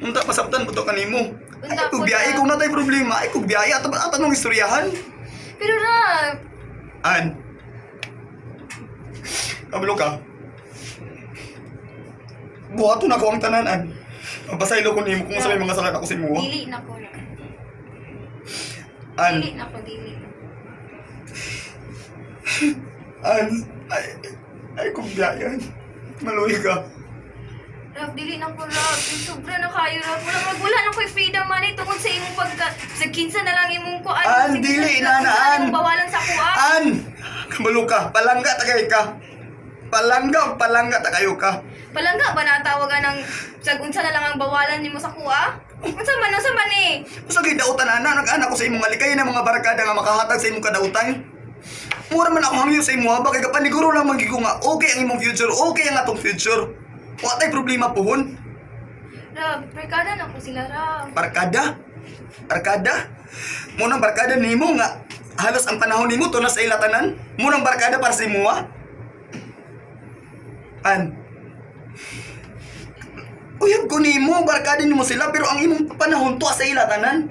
Unta pasabtan po to kanimo. Ay Unta kung po biyahe na. kung natay problema, ay kung biyahe at anong istoryahan. Pero Rob, An. Kabalo ka. Buhato na ko ang tananan. Mapasaylo ko nimo kung sa may mga salat ako sa imo. dili na ko. An. Dili na ko, dili. An. Ay kung biyahe. Maluhi ka. Rob, dili na ko, Rob. Sobra na kayo, Rob. Wala na ko'y freedom man eh. Tungkol sa imong pagka... Sa kinsa na lang imong ko. An, dili na, An. Bawalan sa kuha. An. Kabalo ka. Palangga ta kayo ka. Palangga ta kayo ka. Palangga ba natawagan ng... Unsa na lang ang bawalan nimo sa kuha? Unsa man eh? Sa gidautan ana nag-anak ko sa imong alikay na mga barkada nga makahatag sa imong kadautan. Mura man ako hangyo sa imo ba kay kapaniguro lang magigo nga okay ang imong future, okay ang atong future. Wa tay problema pohon. Rob, barkada na ko sila, Rob. Barkada? Barkada? Munang barkada nimo nga halos ang panahon nimo to na sa ilatanan. Munang barkada para sa imo ha? An. Uyab ko nimo barkada nimo sila pero ang imong panahon to sa ilatanan.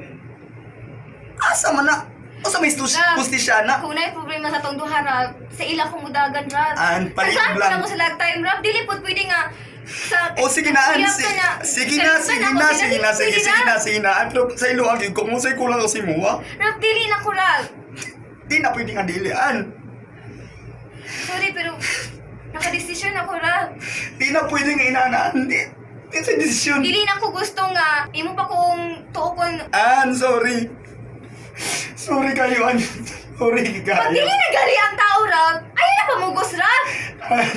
Asa man na? Asa may justisya na? Kung na problema sa tong duha, Rob, sa ila kong mudagan, Rob. An, palit Saan lang. ko na mo sa lag time, Rob? Dili po pwede nga sa... O sige na, An. Uyab ka na. Sige na. An, pero sa ilo ang kung musay kulang si mo, ha? Rob, dili na ko, Rob. Di na pwede nga dili, An. Sorry, pero nakadesisyon ako, Rob. Di na pwede nga inanaan. Di sa desisyon. Dili na ko gusto nga, imo pa kong tuokon. An, sorry. Sorry kayo, An. Sorry Pag dili kayo. nagali ang tao, Rob, ayaw na pamugos, Rob. An,